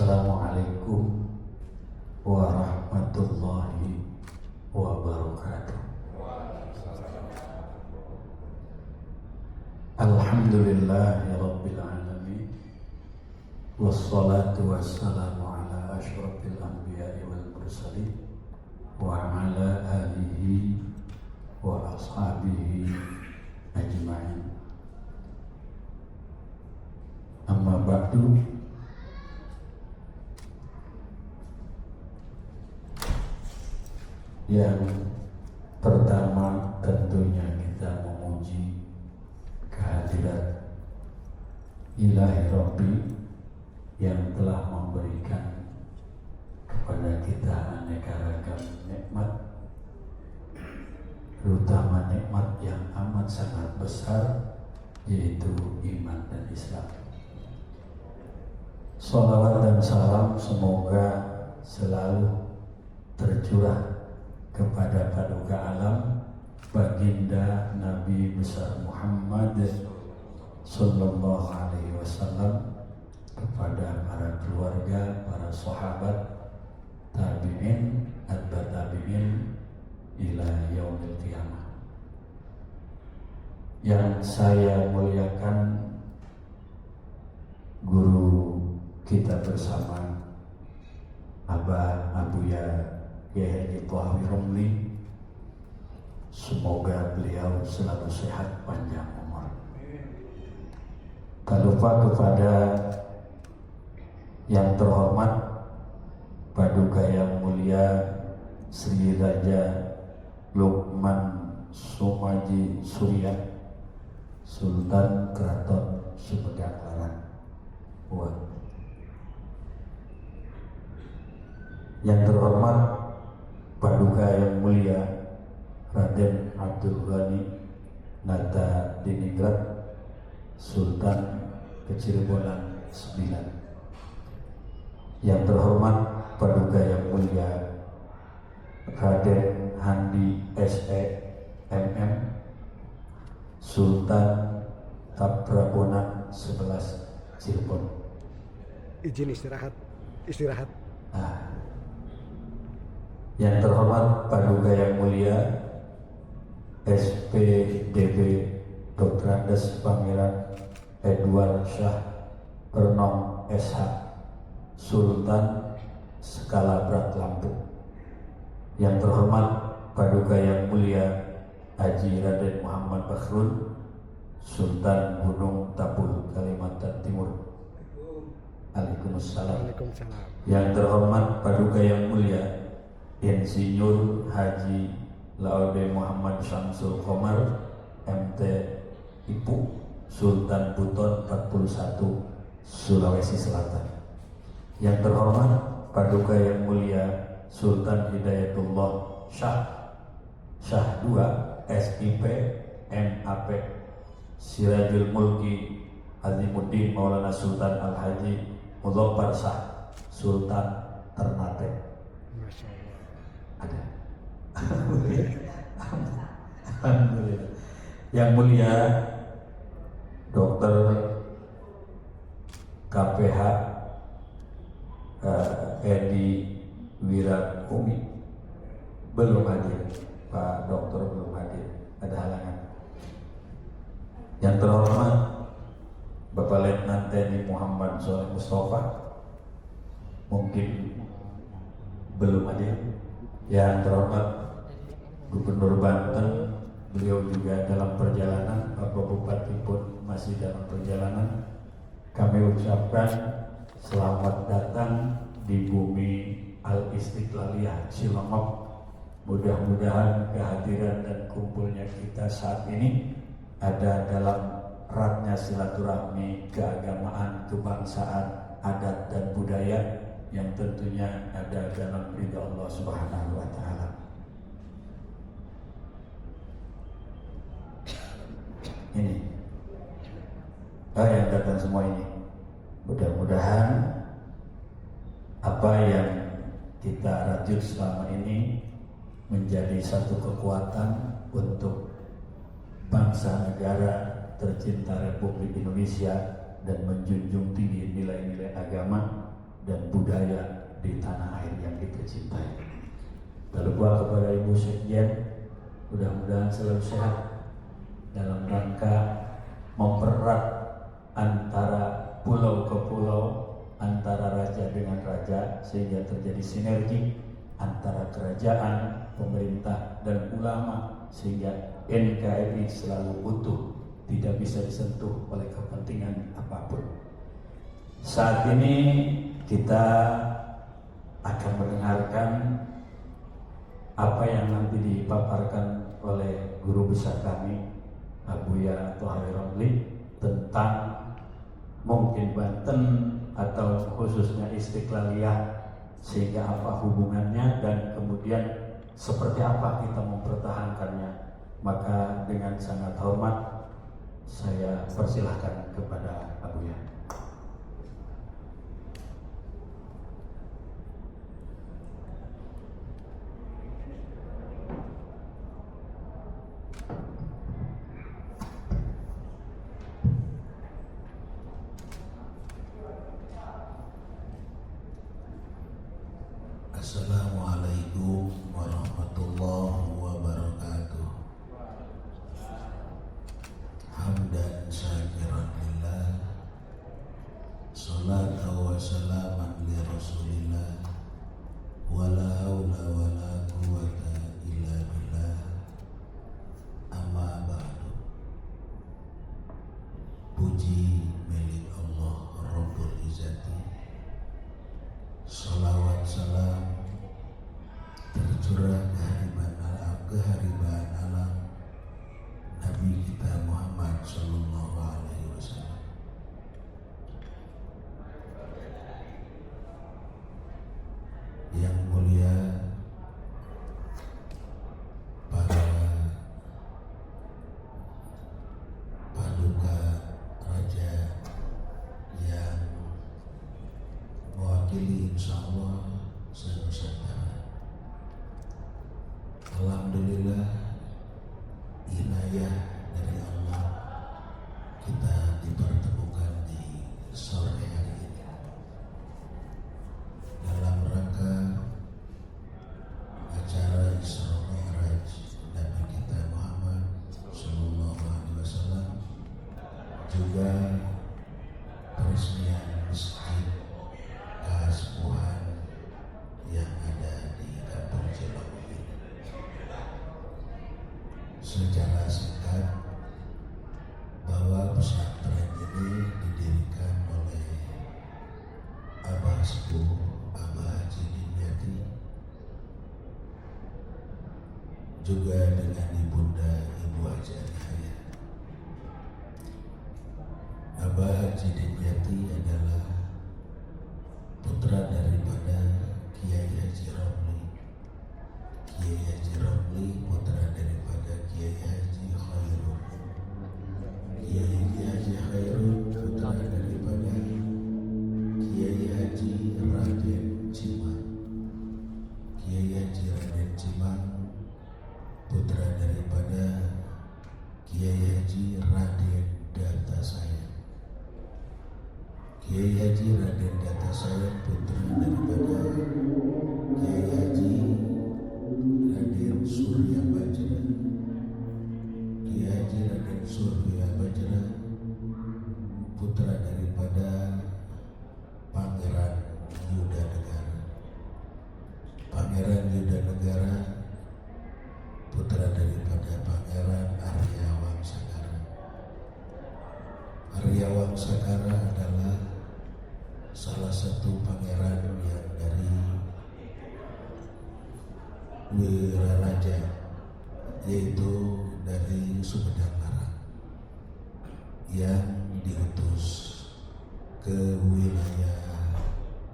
Assalamualaikum warahmatullahi wabarakatuh. Alhamdulillahi rabbil alamin, wassalatu wassalamu ala asyrafil anbiya'i wal mursalin wa ala alihi wa ashabihi ajma'in. Amma ba'du. Yang pertama tentunya kita memuji kehadirat Ilahi Rabbi yang telah memberikan kepada kita aneka ragam nikmat, terutama nikmat yang amat sangat besar, yaitu iman dan Islam. Shalawat dan salam semoga selalu tercurah kepada paduka alam baginda Nabi besar Muhammad sallallahu alaihi wasallam, kepada para keluarga, para sahabat, tabi'in, atba tabi'in ila yaumil qiyamah. Yang saya muliakan guru kita bersama, Abah Abuya Kiai Thawi Romli, semoga beliau selalu sehat panjang umur. Tak lupa kepada yang terhormat Paduka yang mulia Sri Raja Lukman Sumaji Surya, Sultan Keraton Sumedang Larang. Yang terhormat Paduka yang mulia Raden Abdul Ghani Nata Diningrat, Sultan Kecirebonan 9. Yang terhormat Paduka yang mulia Raden Handi S.E. MM, Sultan Tabrabonan 11 Cirebon. Izin istirahat. Yang terhormat Paduka yang mulia SPDB Dr. Andes Pangeran Edward Shah Pernom SH, Sultan Skala Berat Lampung. Yang terhormat Paduka yang mulia Haji Raden Muhammad Bakhrun, Sultan Gunung Tapul, Kalimantan Timur. Waalaikumsalam. Yang terhormat Paduka yang mulia Insinyur Haji Laude Muhammad Syamsul Qomar MT Ipu, Sultan Buton 41, Sulawesi Selatan. Yang terhormat Paduka yang mulia Sultan Hidayatullah Syah 2 SIP MAP Sirajul Mulki Azimuddin Maulana Sultan Al-Haji Mudzaffar Shah, Sultan Ternate. Ada. Alhamdulillah. Yang mulia Dr. KPH Edi Wirakumi belum hadir. Pak Dokter belum hadir, ada halangan. Yang terhormat Bapak Letnan TNI Muhammad Soleh Mustafa mungkin belum hadir. Yang terhormat Gubernur Banten, beliau juga dalam perjalanan. Bapak Bupati pun masih dalam perjalanan. Kami ucapkan selamat datang di bumi Al-Istiqlaliyah Cilongok. Mudah-mudahan kehadiran dan kumpulnya kita saat ini ada dalam eratnya silaturahmi keagamaan, kebangsaan, adat dan budaya yang tentunya ada dalam ridha Allah Subhanahu wa Ta'ala. Ini yang datang semua ini, mudah-mudahan apa yang kita rajut selama ini menjadi satu kekuatan untuk bangsa negara tercinta Republik Indonesia dan menjunjung tinggi nilai-nilai agama, dan budaya di tanah air yang kita cintai. Lalu kepada Ibu Sekjen, mudah-mudahan selalu sehat dalam rangka mempererat antara pulau ke pulau, antara raja dengan raja, sehingga terjadi sinergi antara kerajaan, pemerintah, dan ulama, sehingga NKRI selalu utuh, tidak bisa disentuh oleh kepentingan apapun. Saat ini kita akan mendengarkan apa yang nanti dipaparkan oleh guru besar kami, Abuya Thohari Romli, tentang mungkin Banten atau khususnya Istiqlaliyah, sehingga apa hubungannya dan kemudian seperti apa kita mempertahankannya. Maka dengan sangat hormat saya persilahkan kepada Abuya. Assalamualaikum warahmatullahi wabarakatuh. Hamdan syakiran lillah, salatan wa salaman li rasulillah, wala haula wala quwata illa billah, amma ba'du. Puji milik Allah Rabbul Izzati, salawat salam tercurah keharibaan alam Nabi kita Muhammad Sallallahu Alaihi Wasallam. Yang mulia para paduka raja yang mewakili insyaallah se-Nusantara. Alhamdulillah, inayah dari Allah kita dipertemukan di sore hari ini dalam rangka acara Isra Mi'raj Nabi kita Muhammad Sallallahu Alaihi Wasallam, juga peresmian masjid Keaspuhan yang ada di Kampung Cilawu ini. Secara singkat, bahwa pesantren ini didirikan oleh Abah Sepuh Abah Haji Dimyati, juga dengan Ibunda Ibu Haji Alihaya. Abah Haji Dimyati adalah putra daripada Kiai Haji Romli. Kiai Haji Romli putra daripada Kiai Haji Khairun. Kiai Haji Khairun putra daripada Kiai Haji Raden Cimang. Kiai Haji Raden Cimang putra daripada Kiai Haji Raden Data Sayang. Kiai Haji Raden Data Sayang putra daripada Kiai Haji Raden Surya Bajra. Kiai Haji Raden Surya Bajra putra daripada Pangeran Yuda Negara. Pangeran Yuda Negara putra daripada Pangeran Arya Wangsakara. Arya Wangsakara adalah salah satu pangeran yang dari Wiraraja, yaitu dari Sumedang Larang, yang diutus ke wilayah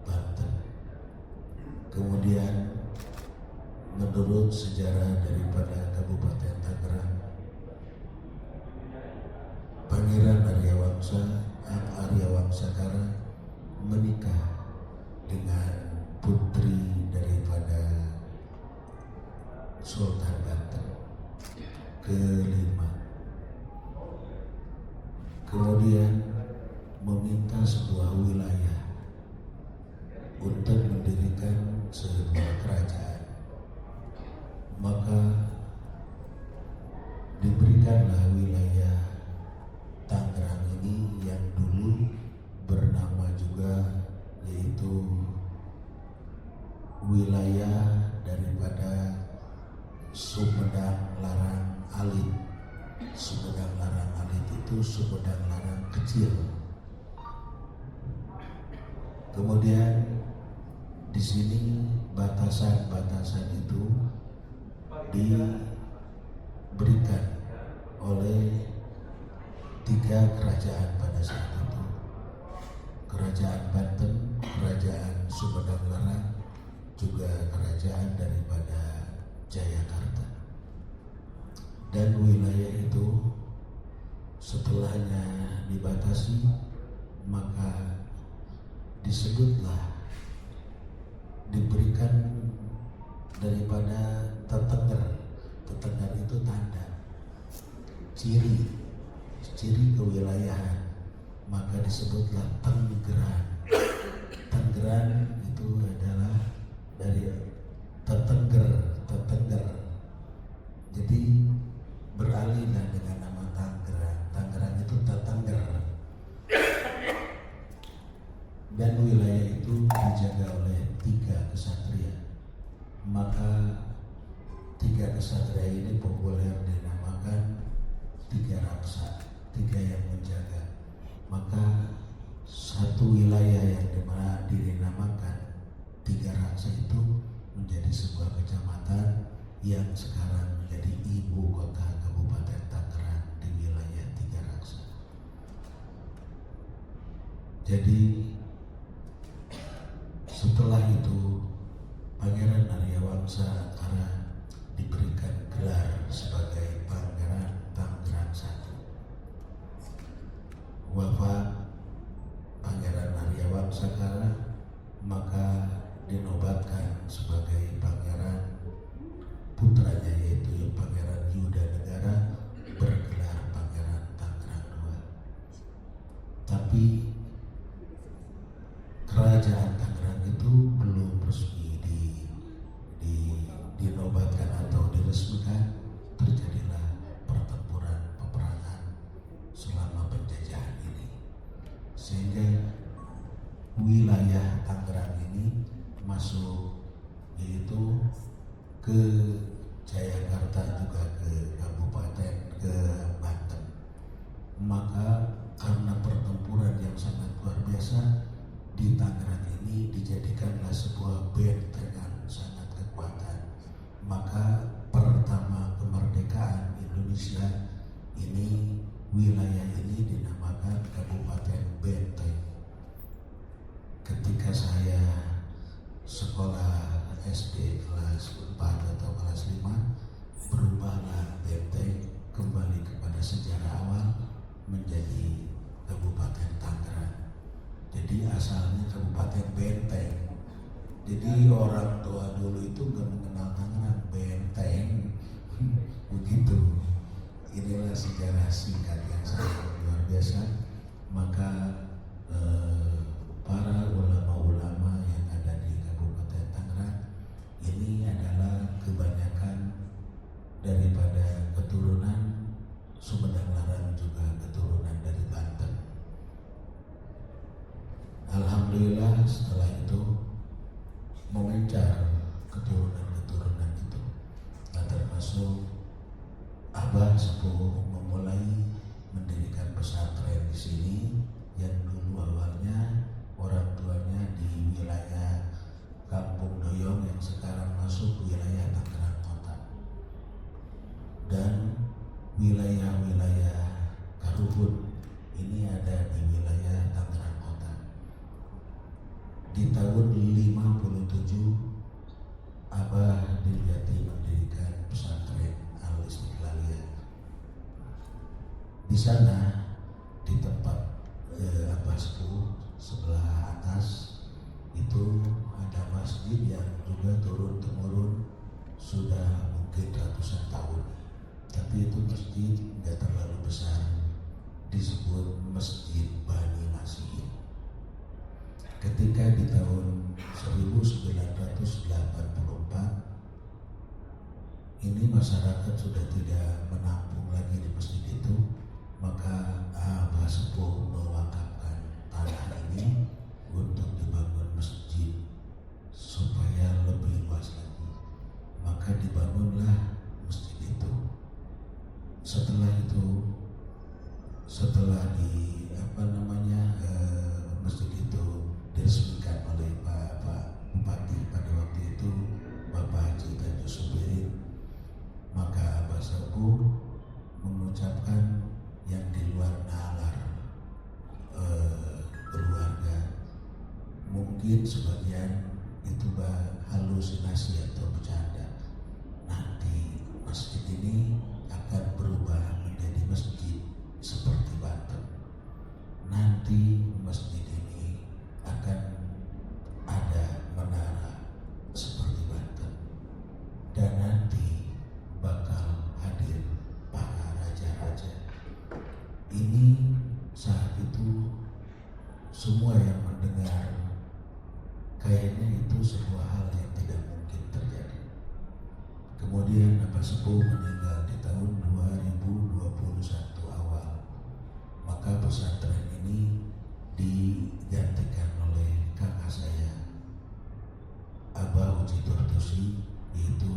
Banten. Kemudian menurut sejarah daripada Kabupaten Tangerang, Pangeran Arya Wangsakara menikah dengan putri daripada Sultan Banten kelima. Kemudian meminta sebuah wilayah untuk mendirikan sebuah kerajaan. Maka diberikanlah wilayah Tangerang ini yang dulu bernama juga yaitu wilayah daripada Sumedang Larang Alit. Sumedang Larang Alit itu Sumedang Larang kecil. Kemudian di sini batasan-batasan itu diberikan oleh 3 kerajaan pada saat itu. Kerajaan Banten, Kerajaan Sumedang Larang, juga kerajaan daripada Jayakarta. Dan wilayah itu setelahnya dibatasi, maka disebutlah diberikan daripada tetenger. Tetenger itu tanda, ciri kewilayahan, maka disebutlah Tenggeran. Tenggeran itu adalah dari tetengger. Jadi beralihlah dengan nama Tangerang. Tangerang itu tetengger. Dan wilayah itu dijaga oleh 3 kesatria. Maka 3 kesatria ini populer dinamakan 3 raksa, 3 yang menjaga. Maka satu wilayah yang dinamakan 3 raksa itu menjadi sebuah kecamatan yang sekarang menjadi ibu kota Kabupaten Tangerang di wilayah 3 raksa. Jadi setelah itu Pangeran Aryawangsa Akara diberikan gelar sebagai Pangeran Tangerang I. Wafat Pangeran Aryawangsa Akara, maka dinobatkan sebagai pangeran putranya yaitu Pangeran Yuda Negara bergelar Pangeran Tangerang II. Tapi kerajaan Tangerang itu belum resmi dinobatkan atau diresmikan. Terjadilah pertempuran peperangan selama penjajahan ini, sehingga wilayah Tangerang ini masuk yaitu ke Jayakarta, juga ke Kabupaten, ke Banten. Maka karena pertempuran yang sangat luar biasa, di Tangerang ini dijadikanlah sebuah bentengan sangat kekuatan. Maka pertama kemerdekaan Indonesia ini, wilayah ini dinamakan Kabupaten Benteng. Ketika saya sekolah SD kelas 4 atau kelas 5, berubahlah Benteng kembali kepada sejarah awal menjadi Kabupaten Tangerang. Jadi asalnya Kabupaten Benteng. Jadi orang tua dulu itu nggak mengenal Tangerang, Benteng. Begitu. Inilah sejarah singkat yang sangat luar biasa. Maka para ulama-ulama yang ada di Kabupaten Tangerang ini adalah kebanyakan daripada keturunan Sumedang Larang, juga keturunan dari Banten. Alhamdulillah setelah itu mengejar keturunan-keturunan itu. Nah, termasuk Abah Sepuh memulai mendirikan pesantren di sini yang dulu awalnya orang tuanya di wilayah Kampung Doyong yang sekarang masuk wilayah Tangerang Kota. Dan wilayah-wilayah Karuhun ini ada di wilayah Tangerang Kota. Di tahun 57 Abah Diryati mendirikan pesantren Al-Istiqlaliyah. Di sana di tempat Abah Sepuh sebelah atas itu ada masjid yang juga turun-temurun sudah mungkin ratusan tahun. Tapi itu masjid tidak terlalu besar, disebut Masjid Bani Nasihin. Ketika di tahun 1984 ini masyarakat sudah tidak menampung lagi di masjid itu, maka Abah Sepuh mewakafkan tanah ini untuk dibangun masjid supaya lebih luas lagi. Maka dibangunlah masjid itu. Setelah itu, setelah masjid itu diresmikan oleh Pak Bupati pada waktu itu, Bapak Haji Tanjung Subirin, maka Abah Sepuh mengucapkan yang di luar nalar keluarga, mungkin sebagian itu halusinasi atau bercanda. Nanti masjid ini akan berubah menjadi masjid seperti Banten. Nanti masjid ini akan ada menara seperti Banten, dan nanti bakal hadir para raja-raja. Ini saat itu semua yang mendengar kayaknya itu sebuah hal yang tidak mungkin terjadi. Kemudian Abah Sepuh meninggal di tahun 2021 awal. Maka pesantren ini digantikan oleh kakak saya, Abah Uji Tortosi, yaitu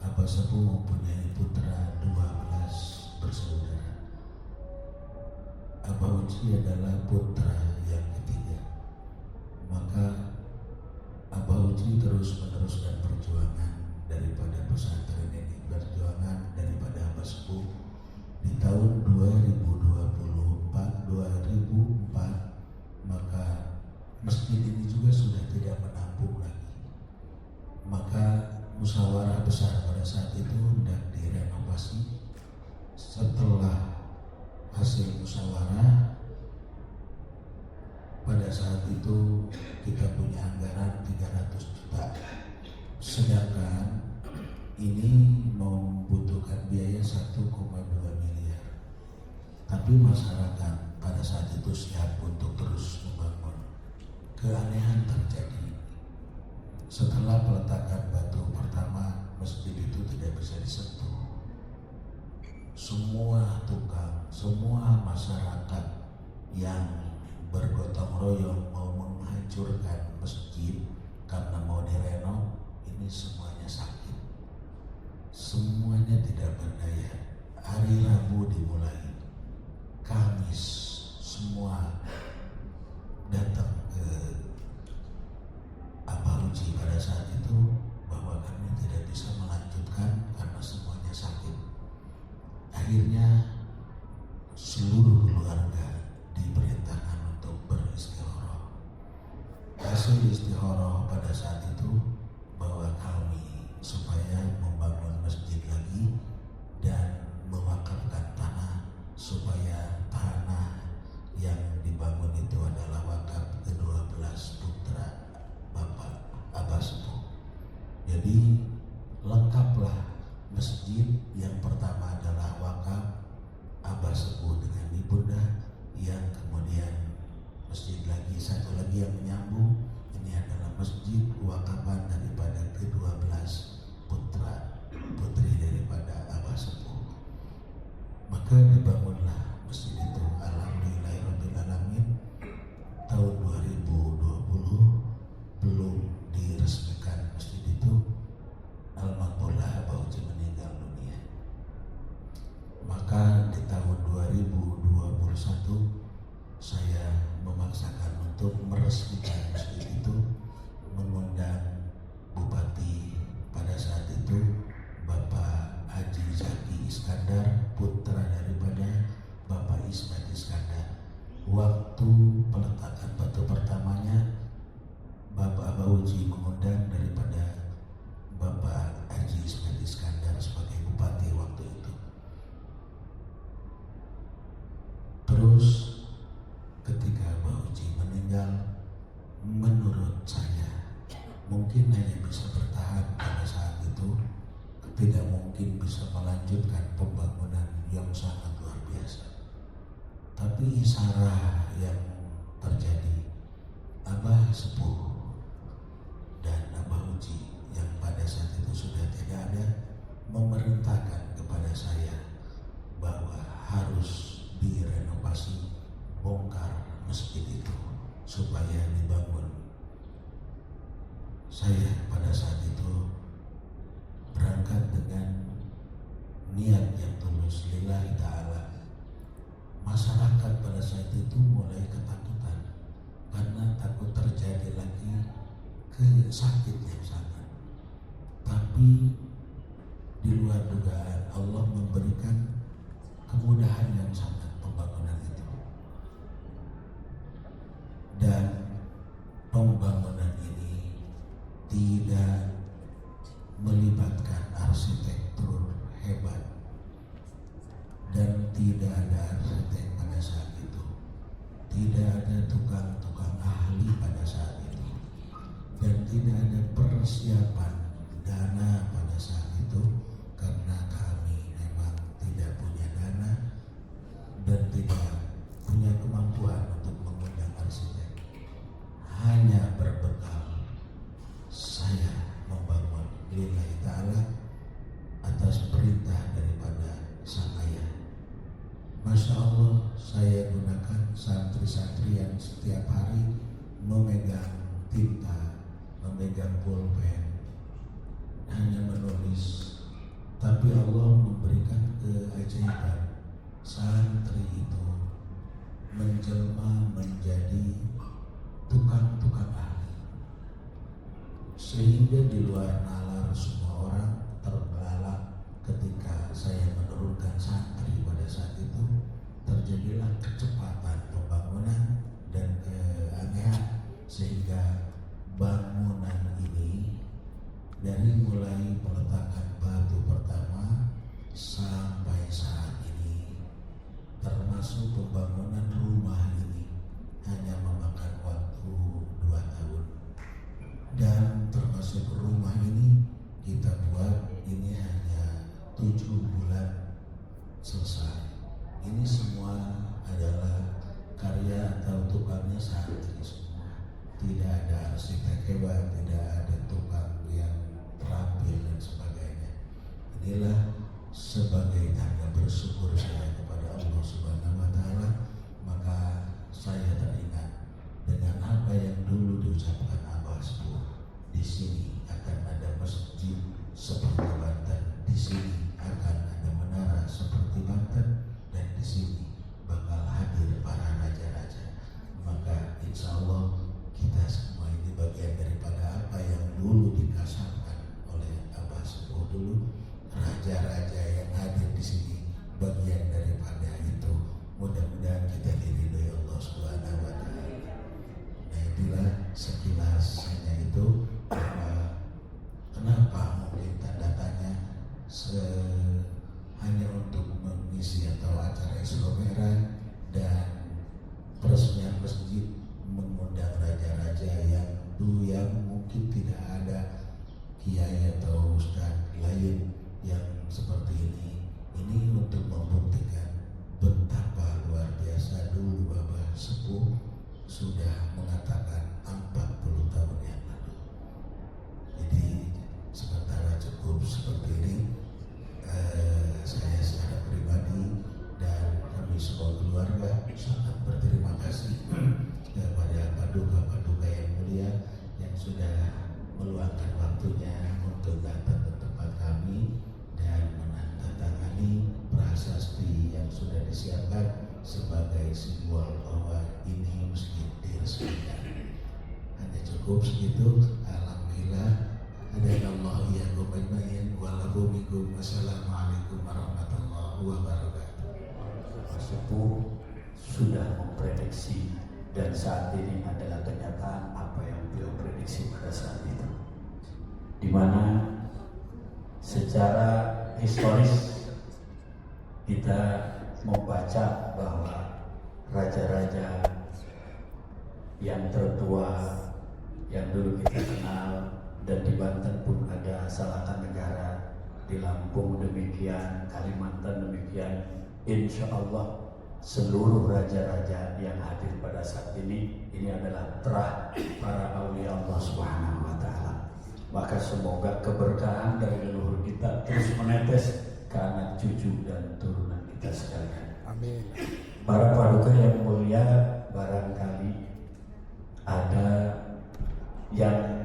Abah Sepuh mempunyai putra 12 bersaudara. Abah Uji adalah putra yang ketiga. Maka Abah Uji terus meneruskan perjuangan daripada pesantren ini, perjuangan daripada Abah Sepuh. Di tahun 2004, maka masjid ini juga sudah tidak menampung lagi. Maka musyawarah besar pada saat itu hendak direnovasi. Setelah hasil musyawarah, pada saat itu kita punya anggaran 300 juta, sedangkan ini membutuhkan biaya 1,2 miliar. Tapi masyarakat pada saat itu siap untuk terus membangun. Keanehan terjadi. Setelah peletakan batu pertama, masjid itu tidak bisa disentuh. Semua tukang, semua masyarakat yang bergotong royong mau menghancurkan masjid karena mau direnov, ini semuanya sakit. Semuanya tidak berdaya. Hari Rabu dimulai, Kamis semua datang ke Abah Uji pada saat itu bahwa kami tidak bisa melanjutkan karena semuanya sakit. Akhirnya seluruh keluarga diperintahkan untuk beristikharah. Hasil istikharah pada saat itu bahwa kami supaya membangun masjid lagi dan mewakafkan tanah, supaya tanah yang dibangun itu adalah wakaf ke-12 putra Bapak Abah Sepuh. Jadi lengkaplah masjid. Yang pertama adalah wakaf Abah Sepuh dengan ibunda, yang kemudian masjid lagi, satu lagi yang menyambung, ini adalah masjid wakafan daripada ke-12 putra putri daripada Abah Sepuh. Maka dibangunlah masjid itu. Alhamdulillahirrahmanirrahim. Tahun 2020 belum diresmikan masjid itu, almarhumlah Abah Uji meninggal dunia. Maka di tahun 2021 saya memaksakan untuk meresmikan masjid itu, mengundang Bupati pada saat itu Bapak Haji Zaki Iskandar, putra daripada Bapak Ismail Iskandar. Waktu peletakan batu pertamanya, Bapak Abah Uji mengundang daripada Bapak Haji Ismail Iskandar sebagai bupati waktu itu. Terus ketika Abah Uji meninggal, menurut saya mungkin hanya bisa bertahan pada saat itu, tidak mungkin bisa melanjutkan pembangunan yang sangat luar biasa. Tapi isyarat yang terjadi, Abah Sepuh sakit yang sangat. Tapi di luar dugaan Allah memberikan kemudahan yang sangat pembangunan itu. Dan pembangunan ini tidak melibatkan arsitektur hebat dan tidak ada arsitek pada saat itu, tidak ada tukang-tukang ahli pada saat itu, dan tidak ada persiapan dana pada saat itu karena kami memang tidak punya dana dan tidak punya kemampuan untuk mengundang arsitek. Hanya berbekal saya membangun lillahi ta'ala atas perintah daripada sang ayah. Masya Allah, saya gunakan santri-santri yang setiap hari memegang tinta, memegang pulpen, hanya menulis. Tapi Allah memberikan keajaiban, santri itu menjelma menjadi tukang-tukang ahli, sehingga di luar nalar semua orang terbelalak ketika saya menurunkan santri. Pada saat itu terjadilah kecepatan pembangunan dan keanehan, sehingga bangunan ini dari mulai peletakan batu pertama sampai saat ini, termasuk pembangunan rumah ini, hanya memakan waktu 2 tahun. Dan termasuk rumah ini kita buat ini hanya 7 bulan selesai. Ini semua adalah karya atau tukangnya santri semua. Tidak ada arsitek hebat, tidak ada tukang yang terampil dan sebagainya. Inilah sebagai tanda bersyukur saya kepada Allah Subhanahu wa Ta'ala. Maka saya teringat dengan apa yang dulu diucapkan Abah Sepuh. Di sini akan ada masjid seperti Banten, di sini akan ada menara seperti Banten, dan di sini bakal hadir para raja-raja. Maka insya Allah kita semua ini bagian daripada apa yang dulu dikasarkan oleh Abah Sepuh dulu. Raja-raja yang hadir di sini bagian daripada itu. Mudah-mudahan kita diridhoi Allah Subhanahu wa Ta'ala. Nah, itulah sekilas hanya itu. Kenapa mungkin tanda tanya hanya untuk mengisi atau acara Isra Mi'raj dan peresmian masjid mengundang raja-raja yang mungkin tidak ada kiai atau ustadz lain yang seperti ini. Ini untuk membuktikan betapa luar biasa dulu Bapak Sepuh sudah mengatakan 40 tahun yang lalu. Jadi sementara cukup seperti ini, saya secara pribadi dan kami semua keluarga sangat berterima kasih kepada paduka-paduka yang mulia yang sudah meluangkan waktunya untuk datang ke tempat kami dan menandatangani prasasti yang sudah disiapkan sebagai simbol bahwa ini mesti diresmikan. Hanya cukup segitu. Alhamdulillah. Hadanallahu iyyakum ajmain wa lahu minkum. Wassalamualaikum warahmatullahi wabarakatuh. Sepuh sudah memprediksi dan saat ini adalah kenyataan apa yang beliau prediksi pada saat itu, di mana secara historis kita membaca bahwa raja-raja yang tertua yang dulu kita kenal, dan di Banten pun ada Salaka Negara, di Lampung demikian, Kalimantan demikian. Insya Allah seluruh raja-raja yang hadir pada saat ini adalah terah para aulia Allah Subhanahu wa Ta'ala. Maka semoga keberkahan dari leluhur kita terus menetes ke anak cucu dan turunan kita sekalian. Amin. Para paduka yang mulia, barangkali ada yang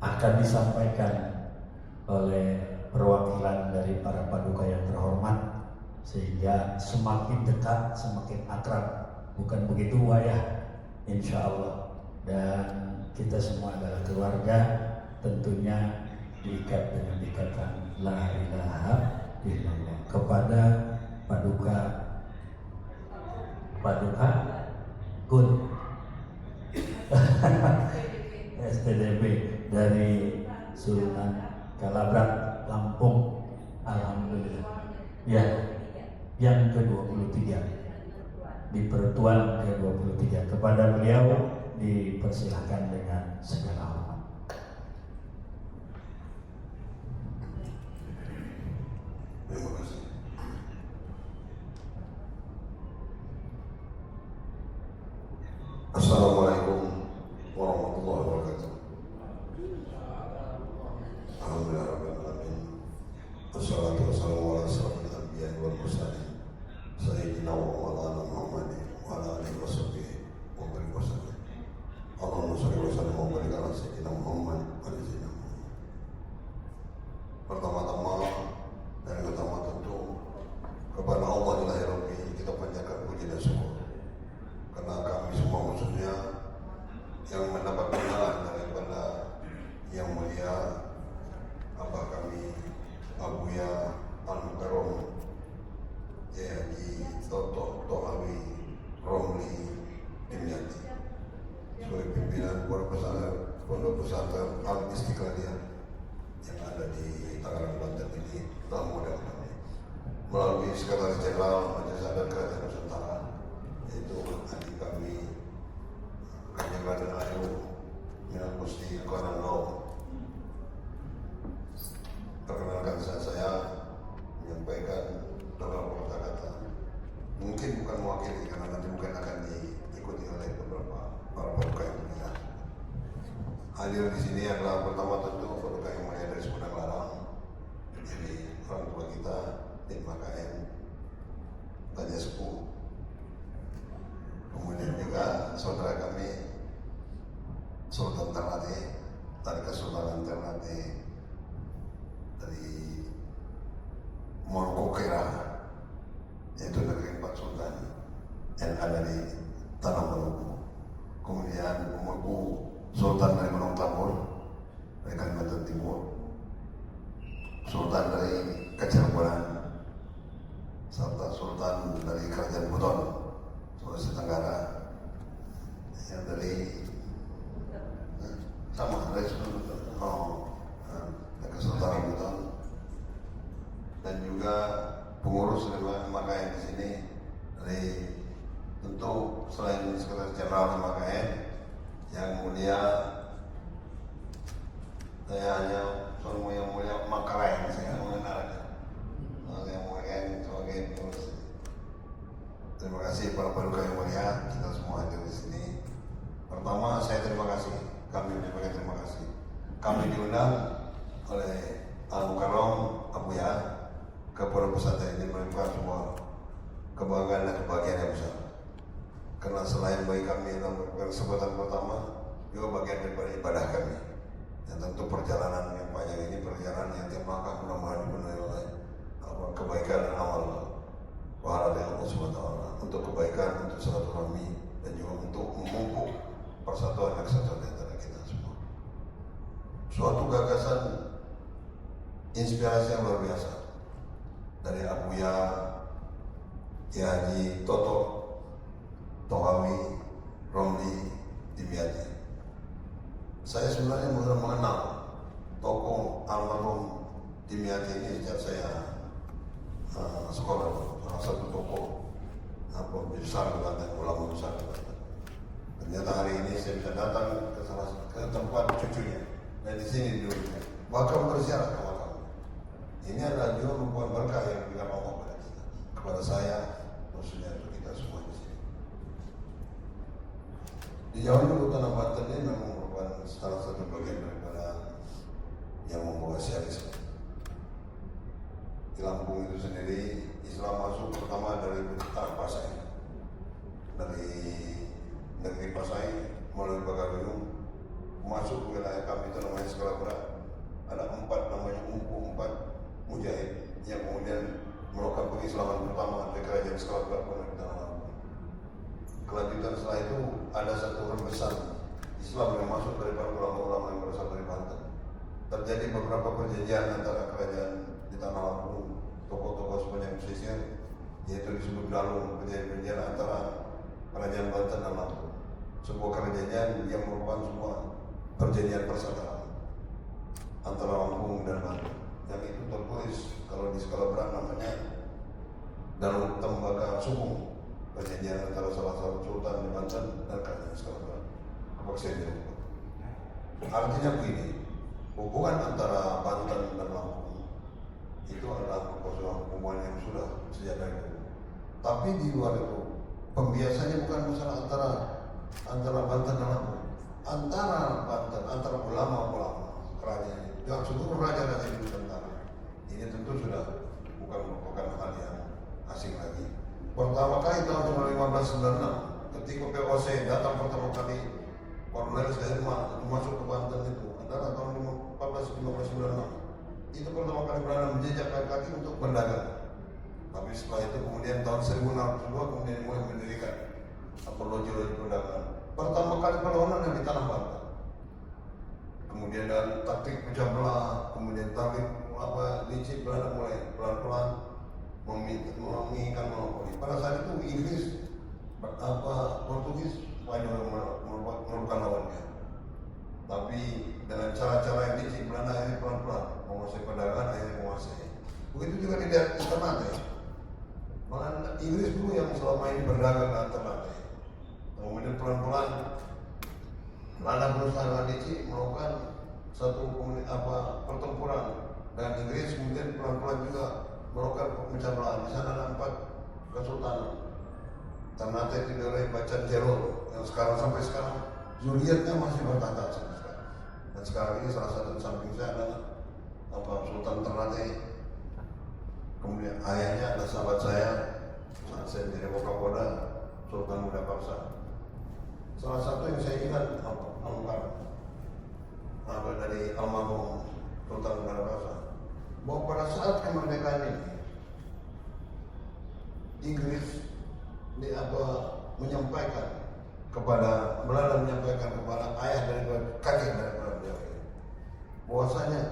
akan disampaikan oleh perwakilan dari para paduka yang terhormat, sehingga semakin dekat, semakin akrab, bukan begitu wayah, insya Allah. dan kita semua adalah keluarga, tentunya diikat dengan ikatan la ilaha illallah. Kepada Paduka Kun STDB dari Sunan Kalabrak, Lampung, alhamdulillah. Ya, yang ke-23 di Pertuan ke-23. Kepada beliau dipersilahkan dengan segala hormat. Terima kasih. Assalamualaikum warahmatullahi wabarakatuh. Alhamdulillah rabbil alamin. Wassalatu wassalamu ala asyrofil anbiya'i wal mursalin sayyidina wa maulana Muhammadin wa ala alihi washabbihi wa barik wasallam. Allahumma shalli wa sallim wa barik ala sayyidina Muhammad wa ala sayyidina Muhammad. Pertama-tama dan utama tentu kepada Allah Ilahi Rabbi kita panjatkan puji dan syukur, karena kami semua khususnya yang mendapat kenalan daripada yang mulia Abah kami Abuya Al-Mukarram Haji Toto Tohawi Romli Dimyati sebagai pimpinan Pondok Pesantren Al-Istiqlaliyah yang ada di Tangerang, Banten ini tamu dan kami melalui Sekretaris Jenderal Majelis Adat Kerajaan Nusantara, yaitu adik kami Kanjeng Raden Ayu Minal Musti Konando. Perkenalkan saya menyampaikan beberapa kata-kata, mungkin bukan mewakili karena nanti mungkin akan diikuti oleh beberapa para paduka yang mulia. Hadir di sini adalah pertama tentu paduka yang mulia dari Sumedang Larang, jadi orang tua kita di KM Raja Sepuh. Kemudian juga saudara kami Sultan Ternate dari Kesultanan Ternate dari Mongkokera, yaitu negeri Empat Sultan yang ada di Tanah Maluku. Kemudian Maluku Sultan dari Gunung Tambur dari Kalimantan Timur, Sultan dari Kecamatan, serta Sultan dari Kerajaan Buton Sulawesi Tenggara, yang dari sama dari Kesultanan Buton, dan juga pengurus MKM di sini dari tentu selain Sekretaris Jenderal MKM yang mulia, saya hanya semua yang mulia Mangkarai, saya mengenalnya yang mulia sebagai pengurus. Terima kasih para paduka yang mulia, kita semua hadir di sini. Pertama saya terima kasih, kami menyampaikan terima kasih. Kami diundang oleh Al-Mukarram Abuya ke Pondok Pesantren ini merupakan sebuah kebanggaan dan kebahagiaan yang besar. Karena selain bagi kami dalam merupakan kesempatan pertama, juga bagian daripada ibadah kami. Dan tentu perjalanan yang panjang ini perjalanan yang tiap langkah mudah-mudahan dipenuhi oleh kebaikan dan amal pahala dari Allah SWT untuk kebaikan, untuk silaturahmi, dan juga untuk memupuk persatuan dan kesatuan antara kita semua. Suatu gagasan inspirasi yang luar biasa dari Abuya Haji Toto Tohawi Romli Dimyati. Saya sebenarnya sudah mengenal tokoh almarhum Dimyati ini sejak saya sekolah, salah satu tokoh besar di Banten, ulama besar di Banten. Ternyata hari ini saya bisa datang ke tempat cucunya dan di sini duduknya, bahkan berziarah ke makam. Ini adalah juga merupakan berkah yang diberikan Allah pada kita, kepada saya, maksudnya untuk kita semua di sini. Di Jawa Timur Tanah Banten ini memang merupakan salah satu bagian daripada yang membawa syiarisme. Di Lampung itu sendiri Islam masuk pertama dari Tanah Pasai, dari negeri Pasai melalui Bagaduyung masuk ke wilayah kami itu namanya Skala Berat. Ada 4 namanya empat mujahid yang kemudian melakukan pengislaman pertama dari kerajaan Skala Berat pada Tanah Lampung. Kelanjutan setelah itu ada satu rembesan Islam yang masuk daripada ulama-ulama yang berasal dari Banten. Terjadi beberapa perjanjian antara kerajaan di Tanah Lampung, tokoh-tokoh sepanjang pesisir, yaitu disebut Dalung, perjanjian antara kerajaan Banten dan Lampung. Sebuah kerajaan yang merupakan sebuah perjanjian persaudaraan antara Lampung dan Banten. Yang itu tertulis kalau di skala berat namanya Dalung Tembaga Sukung, perjanjian antara salah satu sultan di Banten dan kerajaan skala berat. Kepaksian. Artinya begini, hubungan antara Banten dan Lampung itu adalah hubungan yang sudah sejak dari dulu. Tapi di luar itu, pembiasannya bukan masalah antara Banten dan Lampung, antara ulama-ulama kerajaan itu, yang seluruh raja-raja di Nusantara. Ini tentu sudah bukan hal yang asing lagi. Pertama kali tahun 1596, ketika POC datang pertama kali, Cornelis Herman masuk ke Banten itu adalah tahun 1596. Itu pertama kali Belanda menjejak kaki untuk berdagang. Tapi setelah itu kemudian tahun 1602 kemudian mulai mendirikan loji-loji perdagangan. Pertama kali perlawanan yang di tanah Banten. Kemudian dan taktik pecah belah, kemudian taktik licik Belanda mulai pelan-pelan menginginkan monopoli. Pada saat itu Inggris, Portugis, Spanyol merupakan lawannya. Tapi dengan cara-cara yang licik Belanda ini pelan-pelan menguasai perdagangan, akhirnya menguasai. Begitu juga di Ternate. Malah Inggris dulu yang selama ini berdagang dengan Ternate. Kemudian pelan-pelan Belanda berusaha licik melakukan satu pertempuran dengan Inggris, kemudian pelan-pelan juga melakukan pemecah belah. Di sana ada 4 kesultanan. Ternate, Tidore, Bacan, Jero, yang sampai sekarang zuriatnya masih bertahta sampai sekarang. Dan sekarang ini salah satu samping saya adalah Sultan Ternate. Kemudian ayahnya adalah sahabat saya saat saya menjadi Wakapolda, Sultan Muda Paksa. Salah satu yang saya ingat dari almarhum Sultan Muda Paksa, bahwa pada saat kemerdekaan ini Inggris menyampaikan kepada Belanda, menyampaikan kepada ayah daripada kakek daripada beliau ini, bahwasanya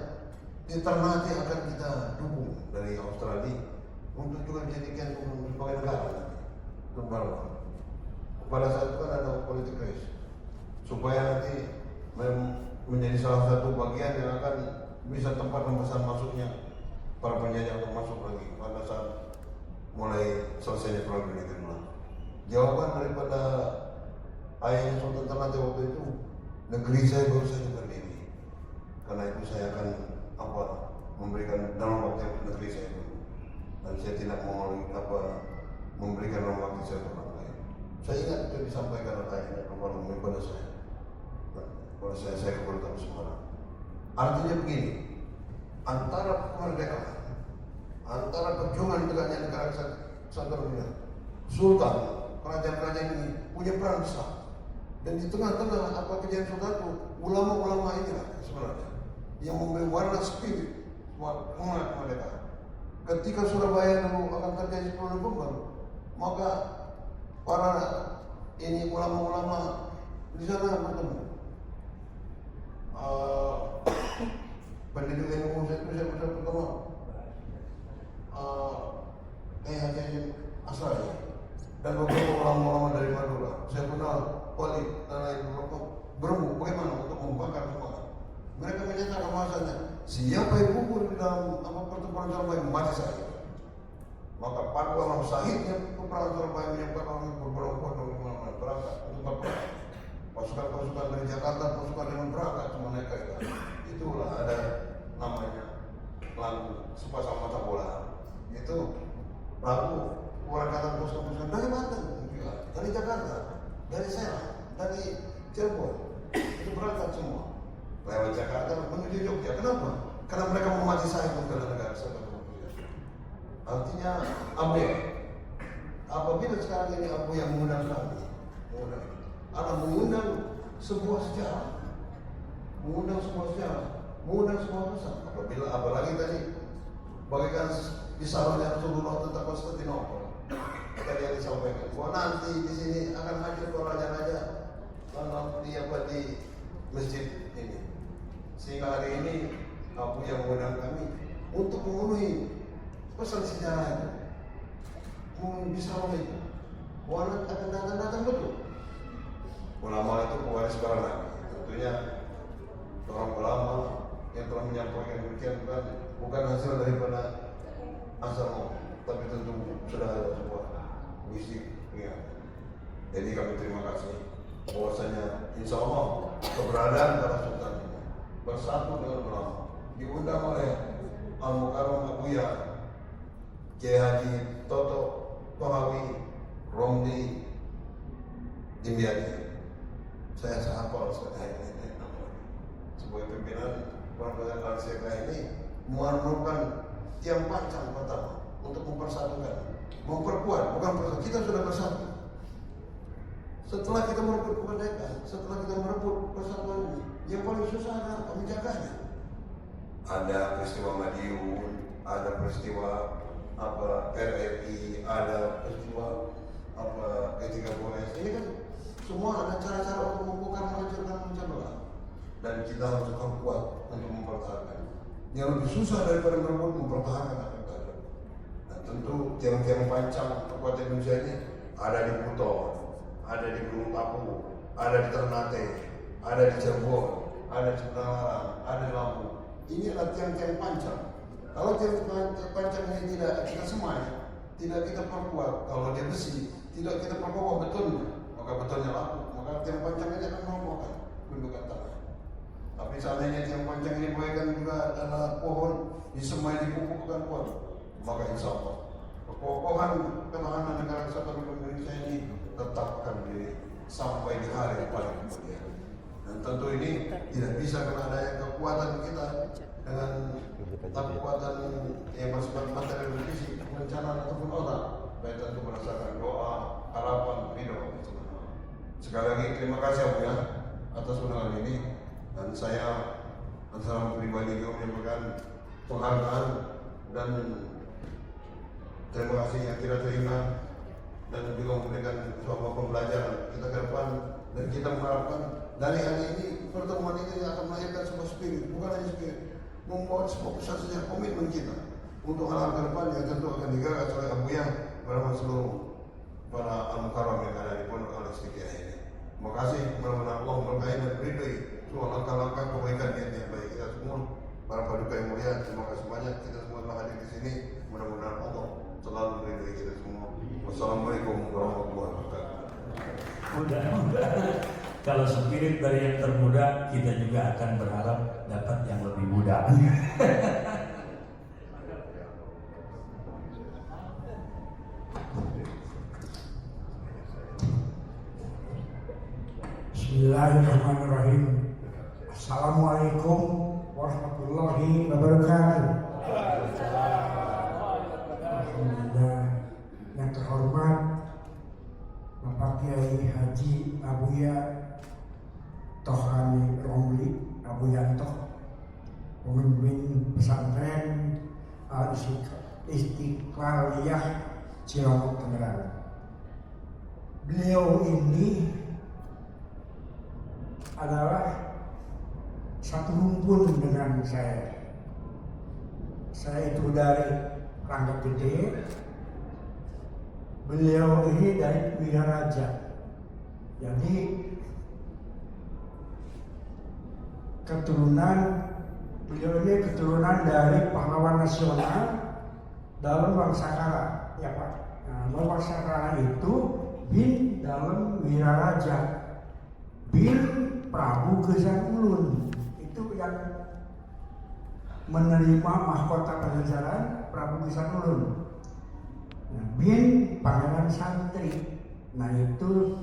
di Ternate akan kita dukung dari Australia untuk juga dijadikan sebagai negara nanti untuk Belanda. Pada saat itu kan ada politik race supaya nanti menjadi salah satu bagian yang akan bisa tempat pemesan masuknya para penjajah untuk masuk lagi pada saat mulai selesainya Perang Dunia Kedua. Jawaban daripada ayahnya Sultan Ternate waktu itu, negeri saya baru saja berdiri, karena itu saya akan memberikan dalam waktu yang negeri saya dulu, dan saya tidak mau memberikan dalam waktu saya ke orang lain. Saya ingat itu disampaikan oleh ayahnya kepada saya. Pada saya kepada Semarang. Artinya begini, antara kemerdekaan, antara perjuangan tegaknya negara kesatuan dunia, Sultan, kerajaan-kerajaan ini punya peran besar. Dan di tengah-tengah kejadian Sultan itu, ulama-ulama inilah sebenarnya yang memberi warna spirit semangat kemerdekaan. Ketika Surabaya dulu akan terjadi 10 November, maka para ulama-ulama di sana bertemu. Pendidik ilmu saya pertama asal dan beberapa ulama-ulama dari Madura. Saya kenal Wali dan lain beberapa berembuk bagaimana untuk membakar semangat. Mereka menyatakan bahasanya, siapa yang gugur di dalam pertempuran Surabaya mati syahid. Maka pada orang syahidnya peperangan Surabaya menyebabkan orang berbondong-bondong berangkat untuk berperang. Pasukan-pasukan dari Jakarta, pasukan yang berangkat semua mereka itu. Itulah ada namanya lagu sepasang mata bola. Itu lagu orang kata pasukan dari Banten, dari Jakarta, dari Serang, dari Cirebon. Itu berangkat semua lewat Jakarta menuju Jogja. Kenapa? Karena mereka mau mati syahid untuk negara kesatuan. Artinya apabila sekarang ini Abu yang mengundang kami, mengundang sebuah sejarah, mengundang sebuah pesan. Apalagi tadi bagaikan kisahnya Rasulullah tentang Konstantinopel, tadi yang disampaikan bahwa nanti di sini akan hancur para raja-raja di masjid ini. Sehingga hari ini Abu yang mengundang kami untuk memenuhi pesan sejarah itu, bisa itu. Orang akan datang betul. Ulama itu pewaris para nabi. Tentunya orang ulama yang telah menyampaikan demikian bukan hasil daripada asal, tapi tentu sudah ada sebuah visi. Ya. Jadi kami terima kasih bahwasanya insya Allah keberadaan para sultan ini bersatu dengan ulama, diundang oleh Al-Mukarram Abuya Kiai Haji Toto Pahlawi Romli Dimyati. Saya hafal sekali ini. Sebagai pimpinan Pondok Al-Syekhah ini merupakan tiang pancang pertama untuk mempersatukan, memperkuat, bukan persatu. Kita sudah bersatu. Setelah kita merebut kemerdekaan, setelah kita merebut persatuan ini, yang paling susah adalah menjaganya. Ada peristiwa Madiun, ada peristiwa RRI, ada peristiwa G30S. Ini kan semua ada cara-cara untuk membongkar, menghancurkan, mencablah. Dan kita harus kuat untuk mempertahankan. Yang lebih susah daripada merebut, mempertahankan apa yang ada. Dan tentu tiang-tiang pancang kekuatan Indonesia ini ada di Buton, ada di Gunung Tapu, ada di Ternate, ada di Cirebon, ada di Penanggalan, ada di Lampung. Ini adalah tiang-tiang pancang. Kalau tiang pancang ini tidak kita semai, tidak kita perkuat, kalau dia besi, tidak kita perkokoh betonnya, maka betonnya lapuk, maka tiang pancang ini akan merobohkan gundukan tanah. Tapi seandainya tiang pancang ini buahkan juga adalah pohon disemai dipupukkan kuat, maka insya Allah kekokohan ketahanan negara kesatuan Indonesia ini tetap akan berdiri sampai di hari yang paling kemudian. Dan tentu ini tidak bisa karena adanya kekuatan kita dengan kekuatan yang bersifat materi dan fisik, rencana ataupun otak, baik tentu berdasarkan doa, harapan, ridho. Sekali lagi terima kasih Abu ya atas undangan ini, dan saya dalam pribadi juga menyampaikan penghargaan dan terima kasih yang tidak terima, dan juga memberikan suatu pembelajaran kita ke depan. Dan kita mengharapkan dari hari ini pertemuan ini akan melahirkan sebuah spirit, bukan hanya spirit, membuat sebuah pesan sejarah, komitmen kita untuk hal-hal ke depan yang tentu akan digagas oleh Abuya bersama seluruh para Al-Mukarram yang ada di Pondok Al-Istiqyah ini. Terima kasih, mudah-mudahan Allah memberkahi dan meridai semua langkah-langkah kebaikan yang baik kita semua. Para paduka yang mulia, terima kasih banyak. Kita semua telah hadir di sini. Mudah-mudahan Allah selalu meridai kita semua. Wassalamualaikum warahmatullahi wabarakatuh. Mudah-mudahan kalau spirit dari yang termuda, kita juga akan berharap dapat yang lebih muda. Bismillahirrahmanirrahim. Assalamualaikum warahmatullahi wabarakatuh. Alhamdulillah. Yang terhormat Bapak Kiai Haji Abuya Tohani Romli Abuyanto, pemimpin pesantren Al-Istiqlaliyah Cilongok Tangerang. Beliau ini adalah satu rumpun dengan saya. Saya itu dari Rangga Gede, beliau ini dari Wiraraja. Jadi beliau ini keturunan dari pahlawan nasional dalam Wangsakala, ya Pak. Nah, Wangsakala itu bin dalam Wiraraja, bin Prabu Gesan Ulun, itu yang menerima mahkota pajajaran Prabu Gesan Ulun. Nah, bin Pangeran Santri. Nah, itu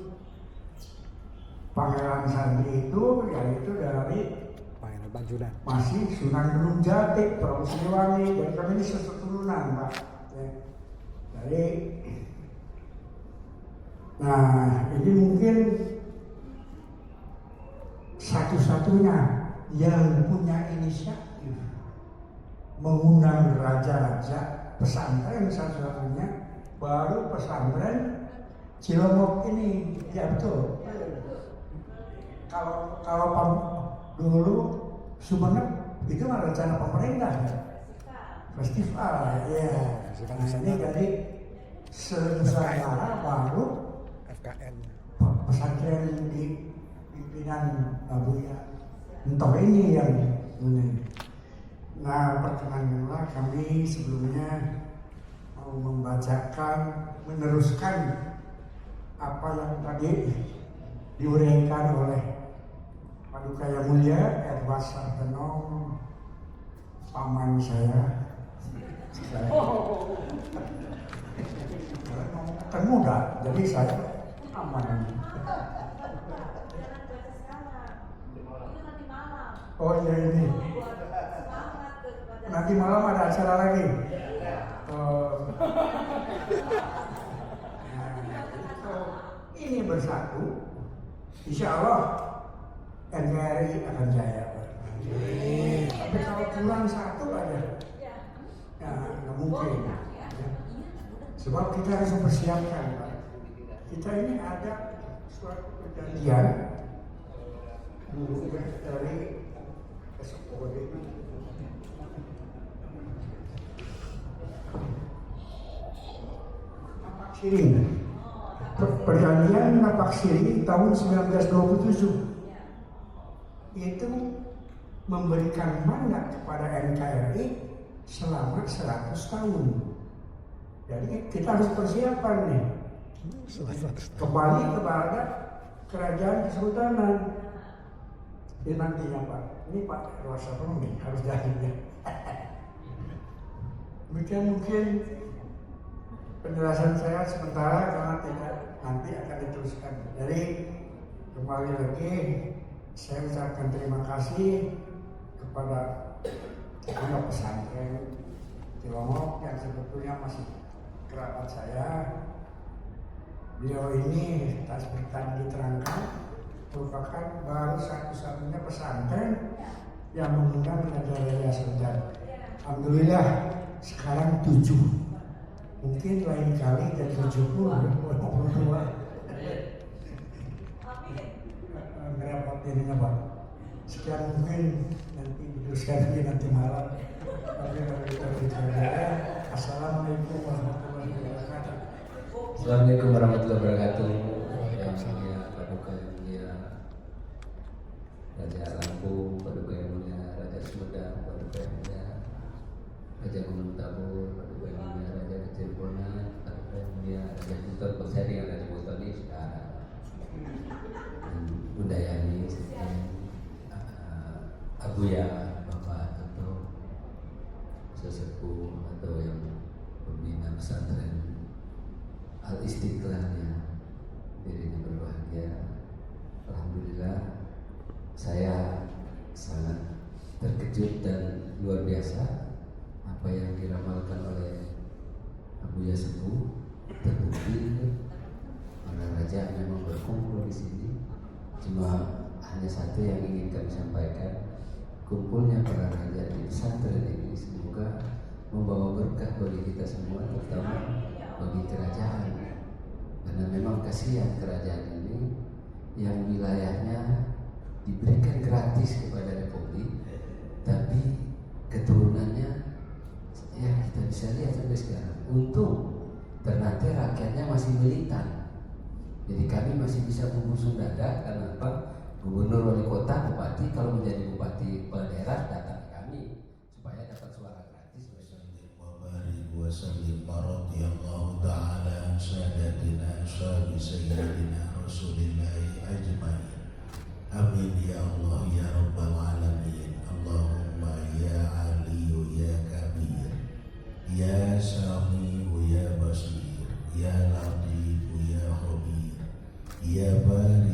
Pangeran Santri itu yaitu dari Pangeran Banjunan, masih Sunan Gunung Jati, Prabu Siliwangi, dan kami ini seturunan, Pak. Jadi, nah ini mungkin satu-satunya yang punya inisiatif mengundang raja-raja pesantren, satu-satunya baru pesantren Cilongok ini. Ya betul. Kalau dulu Sumeneb itu ada rencana pemerintah ya? Festival ya. Nah, ini jadi Nusantara baru FKN. pesantren di pimpinan Buya Entok ini yang ini. Nah, perkenankanlah kami sebelumnya mau membacakan, meneruskan apa yang tadi diuraikan oleh Paduka Yang Mulia Edward Sartono, paman saya. Kan muda, jadi saya aman. Oh iya ini. Nanti malam ada acara lagi. Ini bersatu, insya Allah NKRI akan jaya. Tapi kalau kurang satu aja, ya nggak mungkin. Sebab kita harus mempersiapkan, Pak. Kita ini ada suatu perjanjian dulu dari SOD. Napak Siring. Perjanjian Napak Siring tahun 1927 itu memberikan mandat kepada NKRI selama 100 tahun. Jadi kita harus persiapan nih. Kembali kepada kerajaan kesultanan. Ini nantinya Pak. Ini Pak Ruasa nih harus jadinya. Demikian mungkin penjelasan saya sementara karena tidak nanti akan diteruskan. Jadi kembali lagi saya ucapkan terima kasih kepada pondok pesantren Cilongok yang sebetulnya masih kerabat saya. Beliau ini tak seperti tadi diterangkan merupakan baru satu-satunya pesantren yang mengundang Raja Serdar. Alhamdulillah sekarang 7. Mungkin lain kali jadi 70, 22. Ngerepotin Pak. Sekian mungkin nanti diteruskan lagi nanti malam. Assalamualaikum warahmatullahi wabarakatuh. Assalamualaikum warahmatullahi wabarakatuh. Yang mulia Paduka Yang Mulia Raja Lampung, Paduka Yang Mulia Raja Sumedang, Paduka Yang Mulia Raja Gunung Tabur, Paduka Yang Mulia Raja Kecilbonan, Paduka Yang Mulia Raja Buton Perseri, Raja Butoni, Saudara Bunda Yani, Abuya, Bapak Toto, sesepuh atau yang pembina pesantren Al-Istiqlal yang dirinya berbahagia. Alhamdulillah saya sangat terkejut dan luar biasa apa yang diramalkan oleh Abuya Sepuh terbukti. Para raja memang berkumpul di sini. Cuma hanya satu yang ingin kami sampaikan, kumpulnya para raja di pesantren ini semoga membawa berkah bagi kita semua, terutama bagi kerajaan. Karena memang kasihan kerajaan ini yang wilayahnya diberikan gratis kepada republik, tapi keturunannya ya kita bisa lihat sampai sekarang. Untung Ternate rakyatnya masih militan. Jadi kami masih bisa membusung dada karena apa? Gubernur, wali kota, bupati kalau menjadi bupati kepala daerah datang ke kami supaya dapat suara gratis. Wasallim radhiyallahu ta'ala sadatina ashabi sayyidina rasulillahi ajmain. Amin ya Allah ya rabbal alamin. Allahumma ya aliyu ya kabir, ya sami'u ya basir, ya latif ya khabir, ya bari